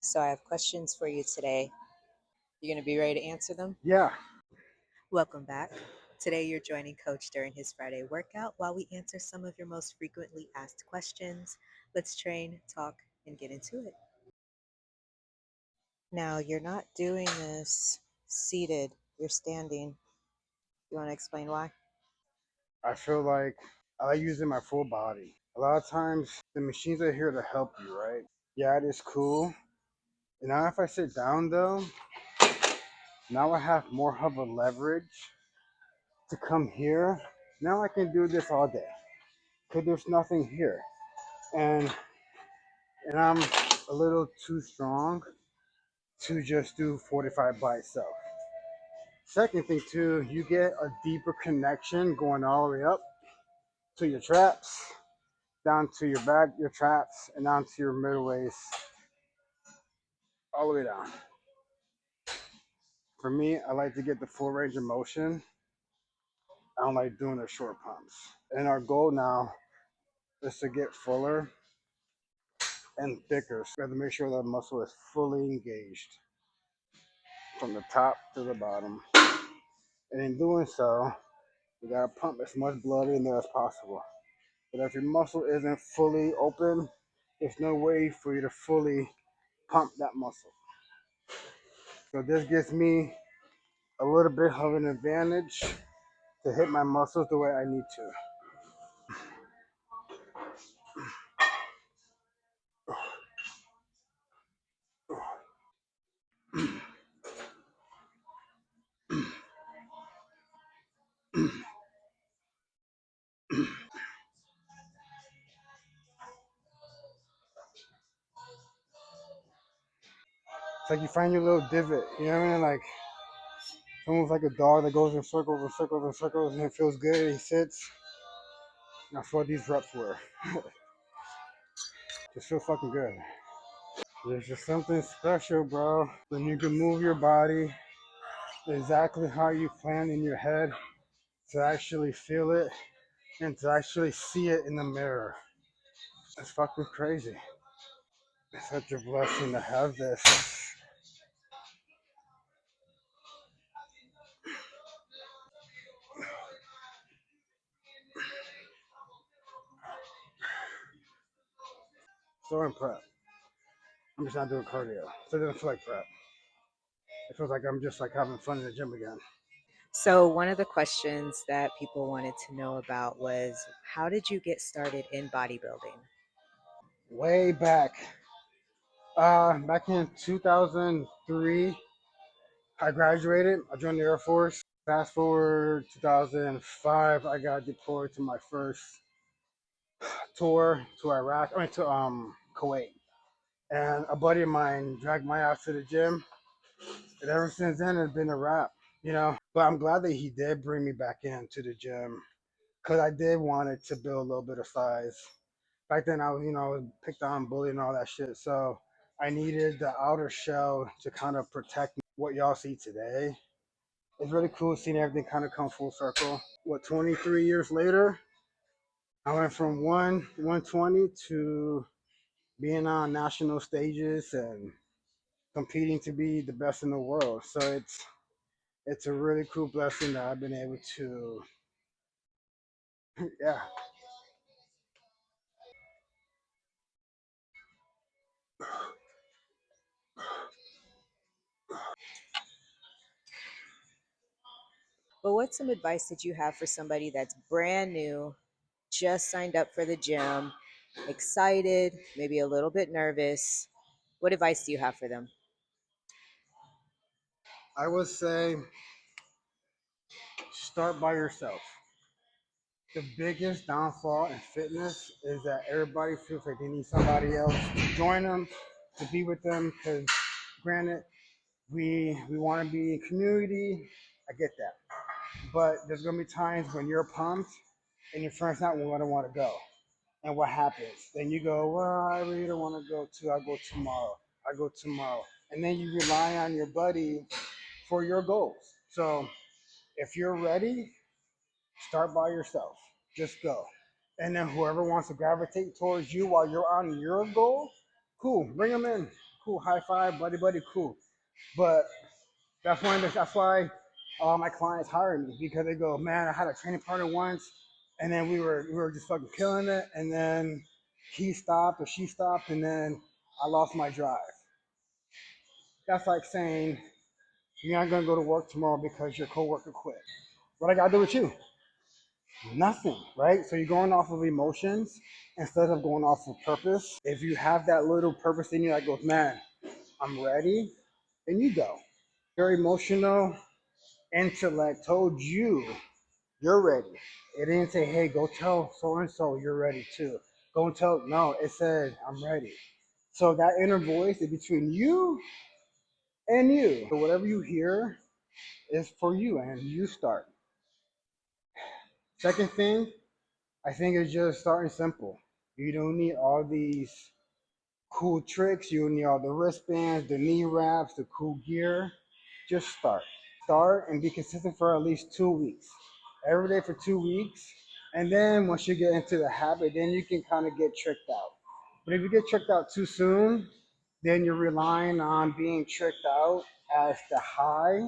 So I have questions for you today. You going to be ready to answer them? Yeah, Welcome back. Today you're joining Coach during his Friday workout while we answer some of your most frequently asked questions. Let's train, talk, and get into it. Now, you're not doing this seated, you're standing. You want to explain why? I feel like I like using my full body. A lot of times, the machines are here to help you, right? Yeah, it is cool. And now, if I sit down though, now I have more of a leverage to come here. Now I can do this all day because there's nothing here, and I'm a little too strong to just do 45 by itself. Second thing too, you get a deeper connection going all the way up to your traps, down to your back, your traps, and down to your middle waist, all the way down. For me, I like to get the full range of motion. I don't like doing the short pumps. And our goal now is to get fuller and thicker. So we have to make sure that muscle is fully engaged from the top to the bottom. And in doing so, you gotta pump as much blood in there as possible. But if your muscle isn't fully open, there's no way for you to fully pump that muscle. So this gives me a little bit of an advantage to hit my muscles the way I need to. It's like you find your little divot, you know what I mean? Like almost like a dog that goes in circles and circles and circles and it feels good and he sits. That's what these reps were. Just feel fucking good. There's just something special, bro, when you can move your body exactly how you plan in your head to actually feel it and to actually see it in the mirror. It's fucking crazy. It's such a blessing to have this. So in prep, I'm just not doing cardio. So it doesn't feel like prep. It feels like I'm just like having fun in the gym again. So, one of the questions that people wanted to know about was how did you get started in bodybuilding? Way back in 2003, I graduated. I joined the Air Force. Fast forward 2005, I got deployed to my first tour to Iraq. I mean to Kuwait. And a buddy of mine dragged my ass to the gym. And ever since then, it's been a wrap, you know. But I'm glad that he did bring me back into the gym because I did want it to build a little bit of size. Back then, I was, picked on, bullied, and all that shit. So I needed the outer shell to kind of protect what y'all see today. It's really cool seeing everything kind of come full circle. What, 23 years later, I went from 120 to being on national stages and competing to be the best in the world. So it's a really cool blessing that I've been able to, yeah. But what's some advice that you have for somebody that's brand new, just signed up for the gym, excited, maybe a little bit nervous? What advice do you have for them? I would say start by yourself. The biggest downfall in fitness is that everybody feels like they need somebody else to join them, to be with them. Because, granted, we want to be in community. I get that, but there's gonna be times when you're pumped and your friend's not going to want to go. And what happens? Then you go, well, I really don't want to go too. I go tomorrow. I go tomorrow. And then you rely on your buddy for your goals. So if you're ready, start by yourself. Just go. And then whoever wants to gravitate towards you while you're on your goal, cool, bring them in. cool, high five, buddy, buddy, cool. But that's why all my clients hire me because they go, man, I had a training partner once, and then we were just fucking killing it, and then he stopped or she stopped, and then I lost my drive. That's like saying you're not gonna go to work tomorrow because your coworker quit. What I gotta do with you? Nothing, right? So you're going off of emotions instead of going off of purpose. If you have that little purpose in you that goes, man, I'm ready, then you go. Your emotional intellect told you you're ready. It didn't say, hey, go tell so and so you're ready too. Go and tell, no, it said, I'm ready. So that inner voice is between you and you. So whatever you hear is for you and you start. Second thing, I think is just starting simple. You don't need all these cool tricks. You don't need all the wristbands, the knee wraps, the cool gear. Just start. Start and be consistent for at least 2 weeks. Every day for 2 weeks. And then once you get into the habit, then you can kind of get tricked out. But if you get tricked out too soon, then you're relying on being tricked out as the high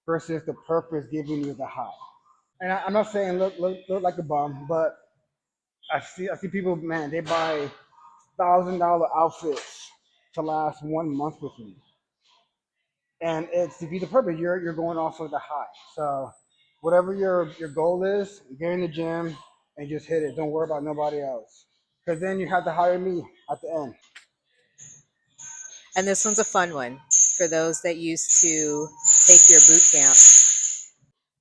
versus the purpose giving you the high. And I'm not saying look like a bum, but I see people, man, they buy $1,000 outfits to last 1 month with me, and it's to be the purpose. You're going off of the high. So whatever your goal is, get in the gym and just hit it. Don't worry about nobody else, because then you have to hire me at the end. And this one's a fun one for those that used to take your boot camp.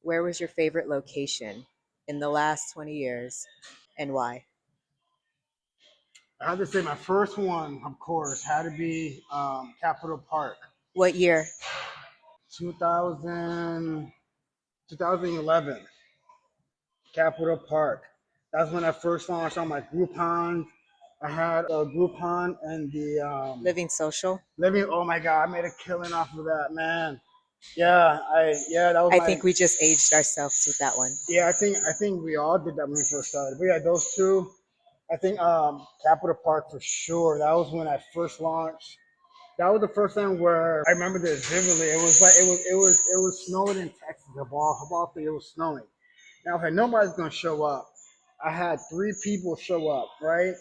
Where was your favorite location in the last 20 years and why? I have to say my first one, of course, had to be Capitol Park, What year? 2000, 2011. Capitol Park. That's when I first launched on my Groupon. I had a Groupon and the Living Social? Living. Oh my God, I made a killing off of that, man. Yeah, that was I my think we just aged ourselves with that one. yeah. I think we all did that when we first started. But yeah, those two. I think Capitol Park for sure. That was when I first launched. That was the first time where I remember this vividly. It was like it was snowing in Texas. About it was snowing. Now, if nobody's gonna show up, I had three people show up, right?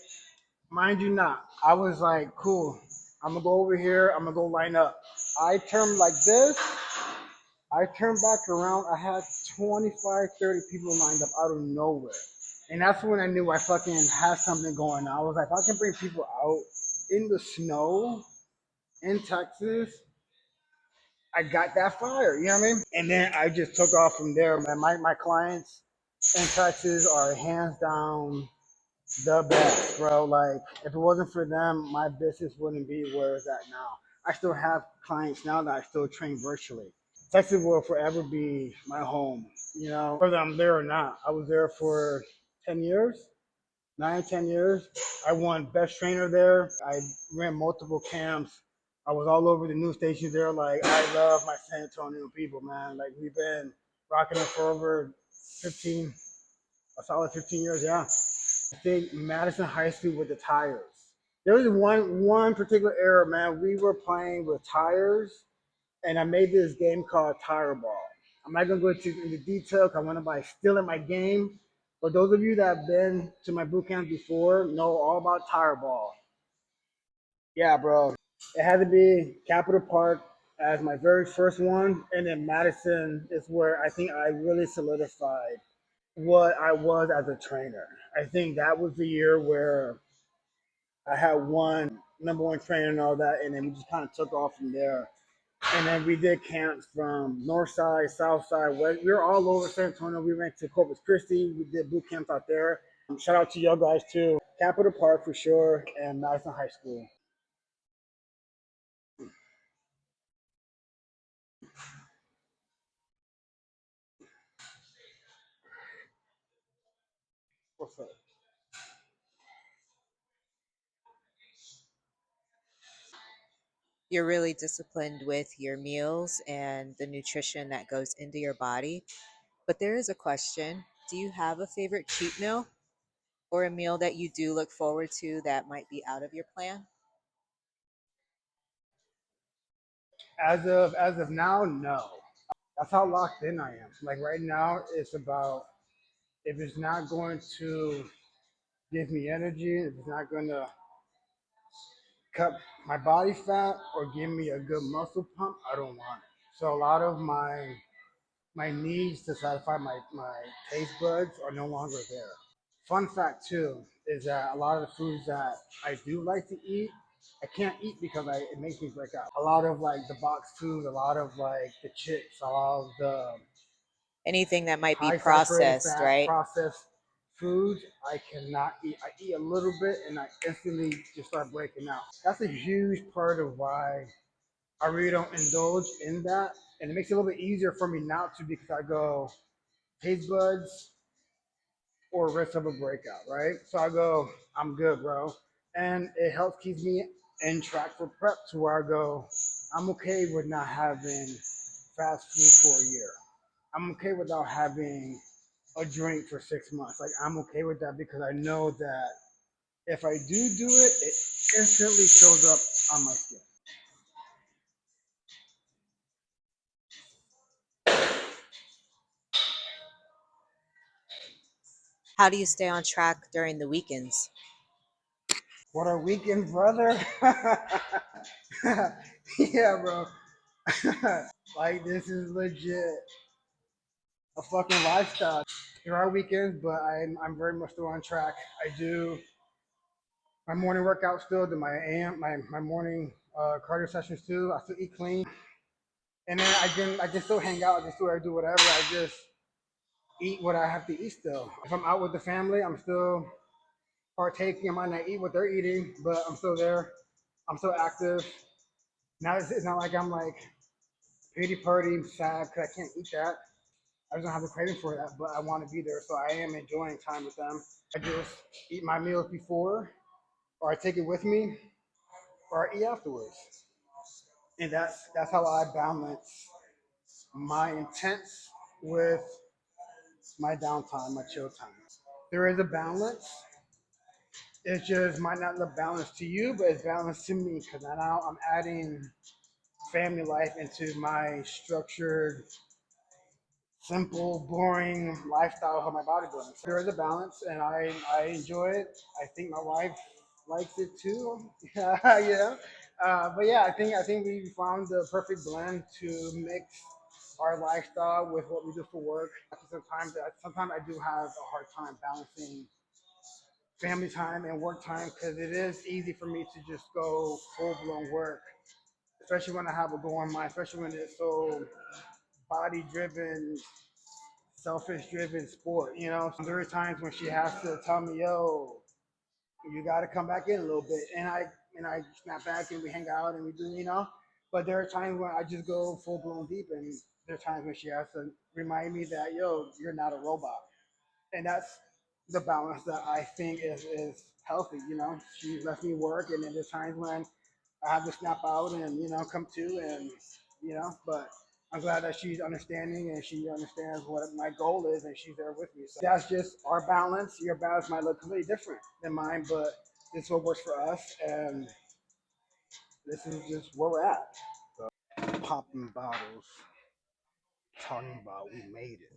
Mind you not. I was like, cool. I'm gonna go over here, I'm gonna go line up. I turned like this, I turned back around, I had 25, 30 people lined up out of nowhere. And that's when I knew I fucking had something going on. I was like, if I can bring people out in the snow in Texas, I got that fire, you know what I mean? And then I just took off from there, man. My clients in Texas are hands down the best, bro. Like, if it wasn't for them, my business wouldn't be where it's at now. I still have clients now that I still train virtually. Texas will forever be my home, whether I'm there or not. I was there for 10 years, 9, 10 years. I won best trainer there. I ran multiple camps. I was all over the news stations there. Like, I love my San Antonio people, man. Like, we've been rocking it for over 15, a solid 15 years, yeah. I think Madison High School with the tires. There was one particular era, man. We were playing with tires, and I made this game called Tire Ball. I'm not gonna go into detail because I want to buy still in my game. But those of you that have been to my boot camp before know all about Tire Ball. Yeah, bro. It had to be Capitol Park as my very first one, and then Madison is where I think I really solidified what I was as a trainer. I think that was the year where I had one number one trainer and all that, and then we just kind of took off from there. And then we did camps from North Side, South Side, West. We were all over San Antonio. We went to Corpus Christi. We did boot camps out there. Shout out to y'all guys too. Capitol Park for sure, and Madison High School. What's up? You're really disciplined with your meals and the nutrition that goes into your body. But there is a question. Do you have a favorite cheat meal or a meal that you do look forward to that might be out of your plan? As of now, no. That's how locked in I am. Like right now, it's about if it's not going to give me energy, if it's not going to cut my body fat or give me a good muscle pump, I don't want it. So a lot of my needs to satisfy my taste buds are no longer there. Fun fact too is that a lot of the foods that I do like to eat, I can't eat because it makes me break out. A lot of like the box food, a lot of like the chips, a lot of the Anything that might be high saturated processed, fat right? processed foods, I cannot eat. I eat a little bit and I instantly just start breaking out. That's a huge part of why I really don't indulge in that. And it makes it a little bit easier for me not to because I go taste buds or risk of a breakout, right? So I go, I'm good, bro. And it helps keep me in track for prep to where I go, I'm okay with not having fast food for a year. I'm okay without having a drink for 6 months. Like I'm okay with that because I know that if I do it, it instantly shows up on my skin. How do you stay on track during the weekends? What are weekends, brother? Yeah, bro. Like this is legit a fucking lifestyle. There are weekends, but I'm very much still on track. I do my morning workout still, do my morning cardio sessions too. I still eat clean, and then I can still hang out. I can still do whatever. I just eat what I have to eat still. If I'm out with the family, I'm still partaking. I might not eat what they're eating, but I'm still there. I'm still active. Now it's not like I'm like pity party sad because I can't eat that. I just don't have the craving for that, but I want to be there, so I am enjoying time with them. I just eat my meals before, or I take it with me, or I eat afterwards, and that's how I balance my intense with my downtime, my chill time. There is a balance. It just might not look balanced to you, but it's balanced to me because now I'm adding family life into my structured simple, boring lifestyle of my bodybuilding. So there is a balance, and I enjoy it. I think my wife likes it too. Yeah. But yeah, I think we found the perfect blend to mix our lifestyle with what we do for work. Sometimes I do have a hard time balancing family time and work time because it is easy for me to just go full blown work, especially when I have a goal in mind, especially when it's so body driven, selfish driven sport. There are times when she has to tell me, "Yo, you got to come back in a little bit," and I snap back and we hang out and we do. But there are times when I just go full blown deep, and there are times when she has to remind me that, "Yo, you're not a robot," and that's the balance that I think is healthy. She lets me work, and then there's times when I have to snap out and come to but I'm glad that she's understanding and she understands what my goal is and she's there with me. So that's just our balance. Your balance might look completely different than mine, but this is what works for us, and this is just where we're at. Popping bottles, talking about we made it.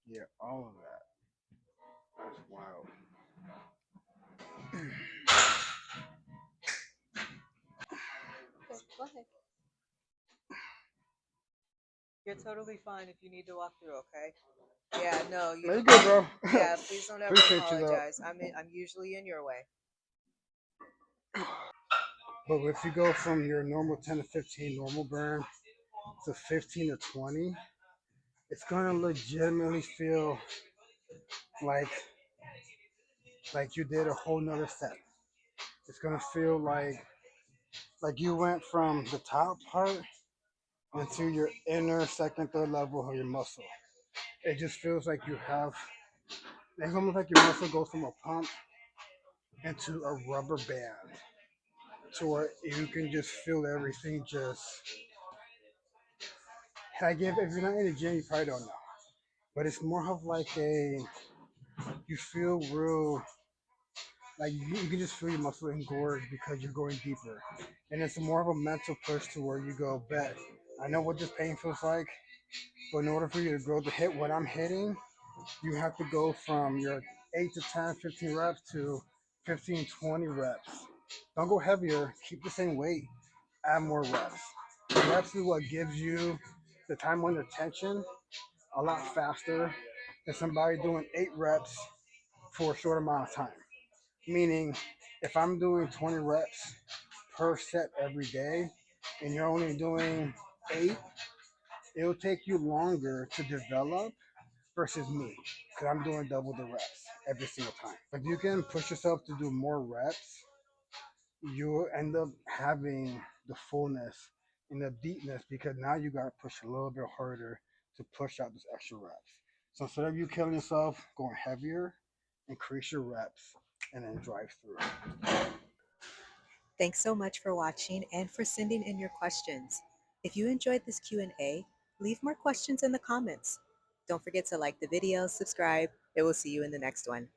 Yeah, all of that. That's wild. Okay, go ahead. You're totally fine if you need to walk through, okay? Yeah, no, you No, you don't. good, bro. Yeah, please don't ever Appreciate you though. apologize. I'm usually in your way. But if you go from your normal 10 to 15 normal burn to 15 to 20, it's gonna legitimately feel like you did a whole nother set. It's gonna feel like you went from the top part into your inner second, third level of your muscle. It just feels like you have. It's almost like your muscle goes from a pump into a rubber band to where you can just feel everything just like if you're not in the gym you probably don't know. But it's more of like a you feel real like you can just feel your muscle engorge because you're going deeper. And it's more of a mental push to where you go, bet I know what this pain feels like, but in order for you to grow to hit what I'm hitting, you have to go from your 8 to 10, 15 reps to 15, 20 reps. Don't go heavier, keep the same weight, add more reps. Reps is what gives you the time under tension a lot faster than somebody doing 8 reps for a short amount of time. Meaning, if I'm doing 20 reps per set every day and you're only doing 8, it'll take you longer to develop versus me because I'm doing double the reps every single time. If you can push yourself to do more reps, you'll end up having the fullness and the deepness because now you got to push a little bit harder to push out those extra reps. So instead of you killing yourself, going heavier, increase your reps and then drive through. Thanks so much for watching and for sending in your questions. If you enjoyed this Q&A, leave more questions in the comments. Don't forget to like the video, subscribe, and we'll see you in the next one.